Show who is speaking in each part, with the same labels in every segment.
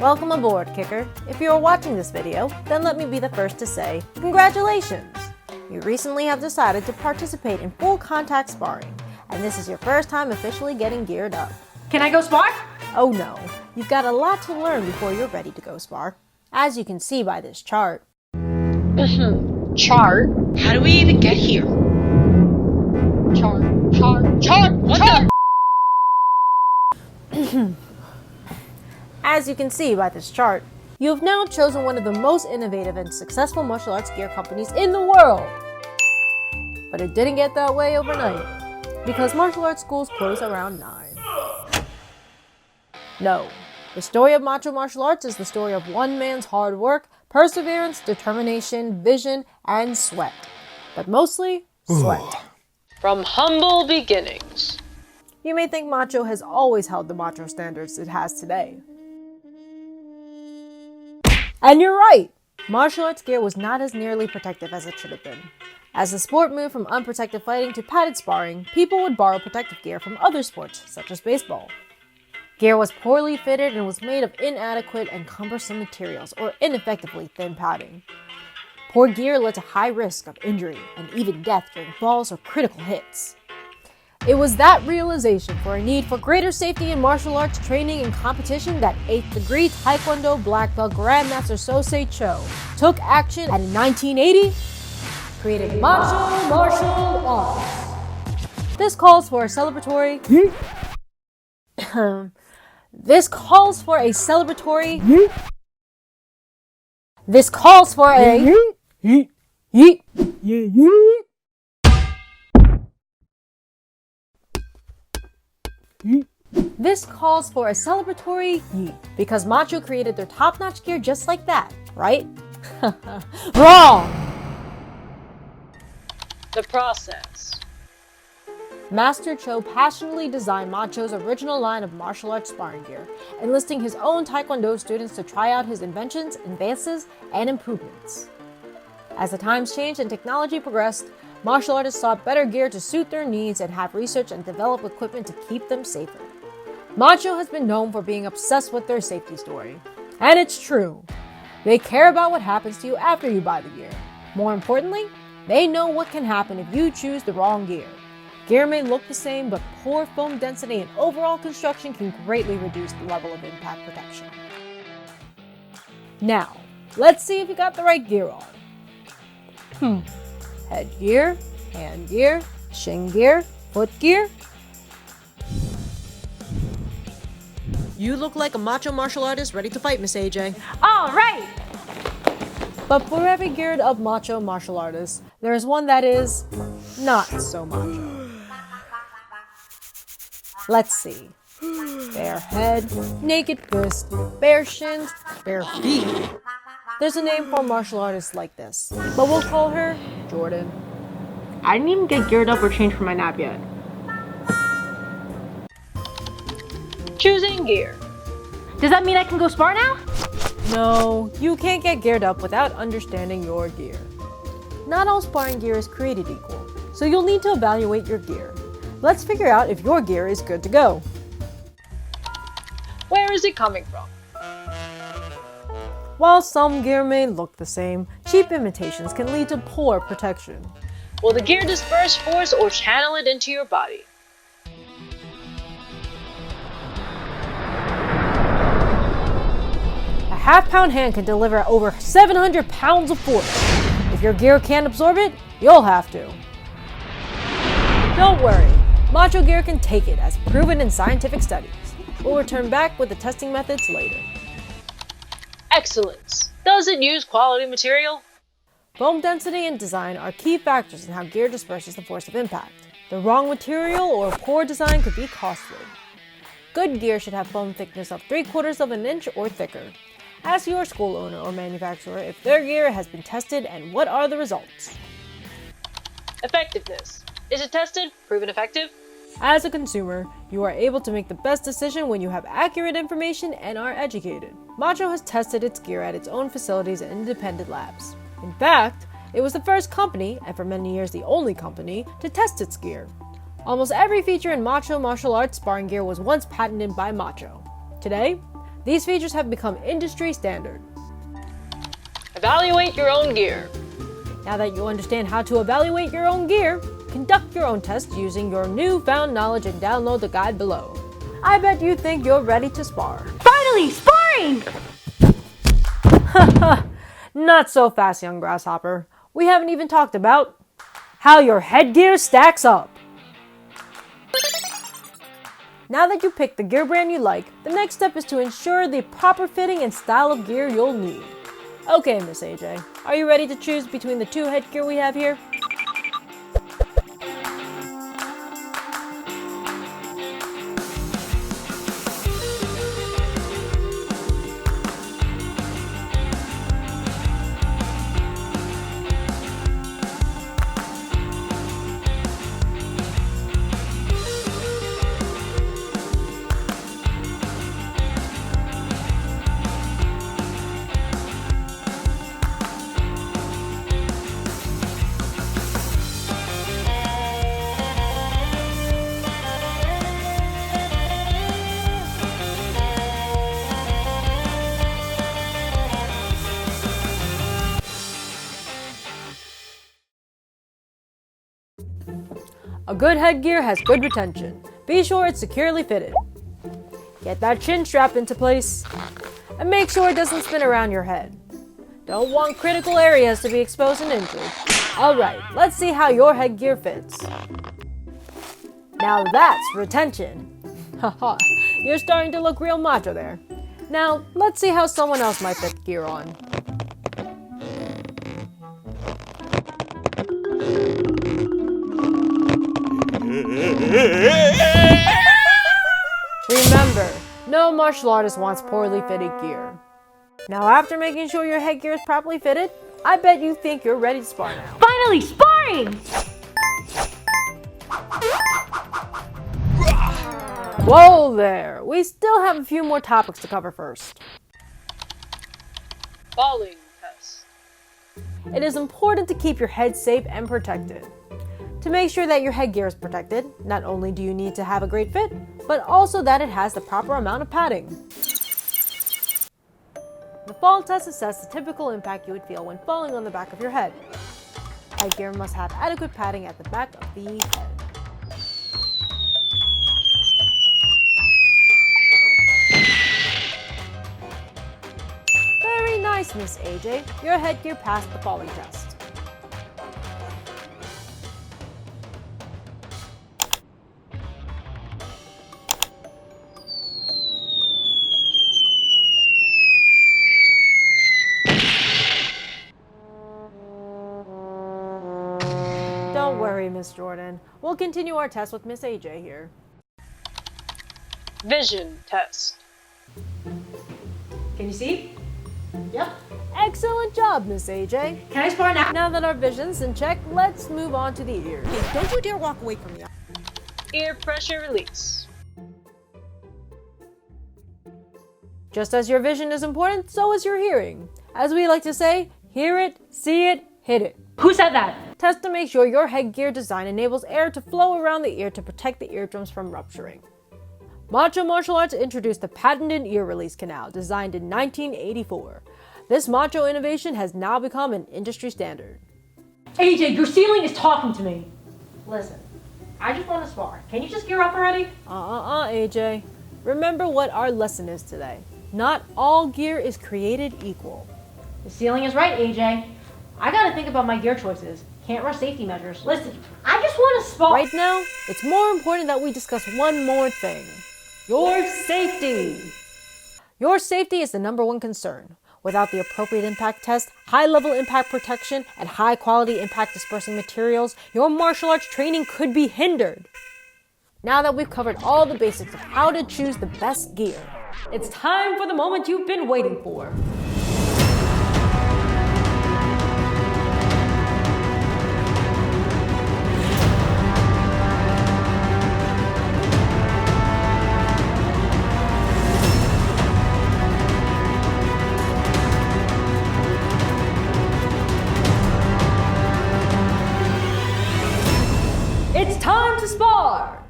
Speaker 1: Welcome aboard, Kicker. If you are watching this video, then let me be the first to say, congratulations! You recently have decided to participate in full contact sparring, and this is your first time officially getting geared up.
Speaker 2: Can I go spar?
Speaker 1: Oh no, you've got a lot to learn before you're ready to go spar, as you can see by this chart.
Speaker 2: Chart? How do we even get here? Chart! What the?
Speaker 1: As you can see by this chart, you have now chosen one of the most innovative and successful martial arts gear companies in the world. But it didn't get that way overnight, because martial arts schools close around 9. No, the story of Macho Martial Arts is the story of one man's hard work, perseverance, determination, vision, and sweat. But mostly, sweat.
Speaker 2: From humble beginnings.
Speaker 1: You may think Macho has always held the macho standards it has today. And you're right! Martial arts gear was not as nearly protective as it should have been. As the sport moved from unprotected fighting to padded sparring, people would borrow protective gear from other sports, such as baseball. Gear was poorly fitted and was made of inadequate and cumbersome materials, or ineffectively thin padding. Poor gear led to high risk of injury and even death during falls or critical hits. It was that realization for a need for greater safety in martial arts training and competition that 8th degree Taekwondo black belt Grandmaster Sosei Cho took action and in 1980 created Macho Martial Arts. This calls for a celebratory yeet, because Macho created their top-notch gear just like that, right? Wrong!
Speaker 2: The process.
Speaker 1: Master Cho passionately designed Macho's original line of martial arts sparring gear, enlisting his own Taekwondo students to try out his inventions, advances, and improvements. As the times changed and technology progressed, martial artists sought better gear to suit their needs and have research and develop equipment to keep them safer. Macho has been known for being obsessed with their safety story. And it's true. They care about what happens to you after you buy the gear. More importantly, they know what can happen if you choose the wrong gear. Gear may look the same, but poor foam density and overall construction can greatly reduce the level of impact protection. Now, let's see if you got the right gear on. Headgear, hand gear, shin gear, foot gear. You look like a macho martial artist ready to fight, Miss AJ.
Speaker 2: All right!
Speaker 1: But for every geared up macho martial artist, there is one that is not so macho. Let's see. Bare head, naked fist, bare shins, bare feet. There's a name for martial artists like this, but we'll call her Jordan.
Speaker 2: I didn't even get geared up or change for my nap yet. Choosing gear. Does that mean I can go spar now?
Speaker 1: No, you can't get geared up without understanding your gear. Not all sparring gear is created equal, so you'll need to evaluate your gear. Let's figure out if your gear is good to go.
Speaker 2: Where is it coming from?
Speaker 1: While some gear may look the same, cheap imitations can lead to poor protection.
Speaker 2: Will the gear disperse force or channel it into your body?
Speaker 1: A half-pound hand can deliver over 700 pounds of force. If your gear can't absorb it, you'll have to. Don't worry, Macho gear can take it as proven in scientific studies. We'll return back with the testing methods later.
Speaker 2: Excellence. Does it use quality material?
Speaker 1: Foam density and design are key factors in how gear disperses the force of impact. The wrong material or poor design could be costly. Good gear should have foam thickness of 3/4 of an inch or thicker. Ask your school owner or manufacturer if their gear has been tested and what are the results.
Speaker 2: Effectiveness. Is it tested? Proven effective?
Speaker 1: As a consumer, you are able to make the best decision when you have accurate information and are educated. Macho has tested its gear at its own facilities and independent labs. In fact, it was the first company, and for many years the only company, to test its gear. Almost every feature in Macho martial arts sparring gear was once patented by Macho. Today, These features have become industry standard.
Speaker 2: Evaluate your own gear.
Speaker 1: Now that you understand how to evaluate your own gear, conduct your own tests using your newfound knowledge and download the guide below. I bet you think you're ready to spar.
Speaker 3: Finally, sparring!
Speaker 1: Not so fast, young grasshopper. We haven't even talked about how your headgear stacks up. Now that you picked the gear brand you like, the next step is to ensure the proper fitting and style of gear you'll need. Okay, Miss AJ, are you ready to choose between the two headgear we have here? A good headgear has good retention. Be sure it's securely fitted. Get that chin strap into place. And make sure it doesn't spin around your head. Don't want critical areas to be exposed and injured. Alright, let's see how your headgear fits. Now that's retention. Haha, you're starting to look real macho there. Now, let's see how someone else might fit gear on. Remember, no martial artist wants poorly fitted gear. Now after making sure your headgear is properly fitted, I bet you think you're ready to spar now.
Speaker 3: Finally, sparring!
Speaker 1: Whoa there! We still have a few more topics to cover first.
Speaker 2: Falling test.
Speaker 1: It is important to keep your head safe and protected. To make sure that your headgear is protected, not only do you need to have a great fit, but also that it has the proper amount of padding. The fall test assesses the typical impact you would feel when falling on the back of your head. Headgear must have adequate padding at the back of the head. Very nice, Miss AJ. Your headgear passed the falling test. Don't worry, Miss Jordan. We'll continue our test with Miss AJ here.
Speaker 2: Vision test.
Speaker 3: Can you see? Yep.
Speaker 1: Excellent job, Miss AJ.
Speaker 3: Can I spar now?
Speaker 1: Now that our vision's in check, let's move on to the ears.
Speaker 4: Don't you dare walk away from me.
Speaker 2: Ear pressure release.
Speaker 1: Just as your vision is important, so is your hearing. As we like to say, hear it, see it, hit it.
Speaker 3: Who said that?
Speaker 1: Test to make sure your headgear design enables air to flow around the ear to protect the eardrums from rupturing. Macho Martial Arts introduced the patented ear release canal, designed in 1984. This macho innovation has now become an industry standard.
Speaker 3: AJ, your ceiling is talking to me. Listen, I just want to spar. Can you just gear up already?
Speaker 1: AJ. Remember what our lesson is today. Not all gear is created equal.
Speaker 3: The ceiling is right, AJ. I gotta think about my gear choices. Can't rush safety measures. Listen, I just want to spar.
Speaker 1: Right now, it's more important that we discuss one more thing. Your safety! Your safety is the #1 concern. Without the appropriate impact test, high-level impact protection, and high-quality impact dispersing materials, your martial arts training could be hindered. Now that we've covered all the basics of how to choose the best gear, it's time for the moment you've been waiting for. It's time to spar!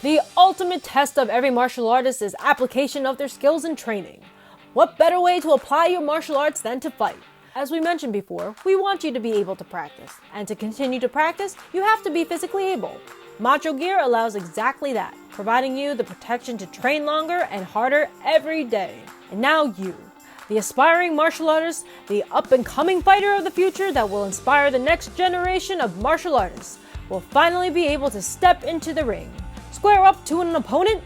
Speaker 1: The ultimate ultimate test of every martial artist is application of their skills and training. What better way to apply your martial arts than to fight? As we mentioned before, we want you to be able to practice. And to continue to practice, you have to be physically able. Macho Gear allows exactly that, providing you the protection to train longer and harder every day. And now you, the aspiring martial artist, the up-and-coming fighter of the future that will inspire the next generation of martial artists, will finally be able to step into the ring, square up to an opponent,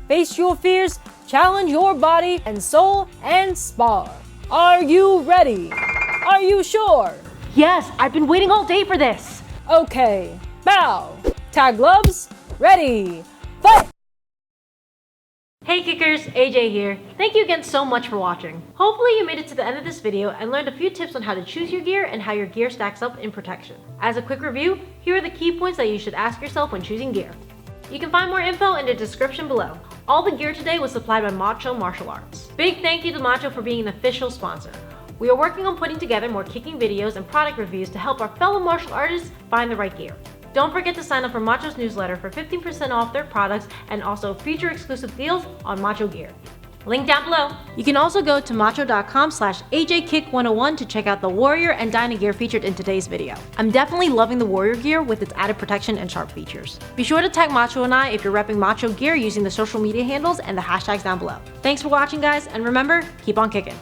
Speaker 1: face your fears, challenge your body and soul, and spar. Are you ready? Are you sure?
Speaker 3: Yes, I've been waiting all day for this.
Speaker 1: Okay, bow, tag gloves, ready, fight!
Speaker 3: Hey kickers, AJ here. Thank you again so much for watching. Hopefully you made it to the end of this video and learned a few tips on how to choose your gear and how your gear stacks up in protection. As a quick review, here are the key points that you should ask yourself when choosing gear. You can find more info in the description below. All the gear today was supplied by Macho Martial Arts. Big thank you to Macho for being an official sponsor. We are working on putting together more kicking videos and product reviews to help our fellow martial artists find the right gear. Don't forget to sign up for Macho's newsletter for 15% off their products and also feature exclusive deals on Macho gear. Link down below. You can also go to macho.com/AJKICK101 to check out the Warrior and Dyna gear featured in today's video. I'm definitely loving the Warrior gear with its added protection and sharp features. Be sure to tag Macho and I if you're repping Macho gear using the social media handles and the hashtags down below. Thanks for watching guys, and remember, keep on kicking.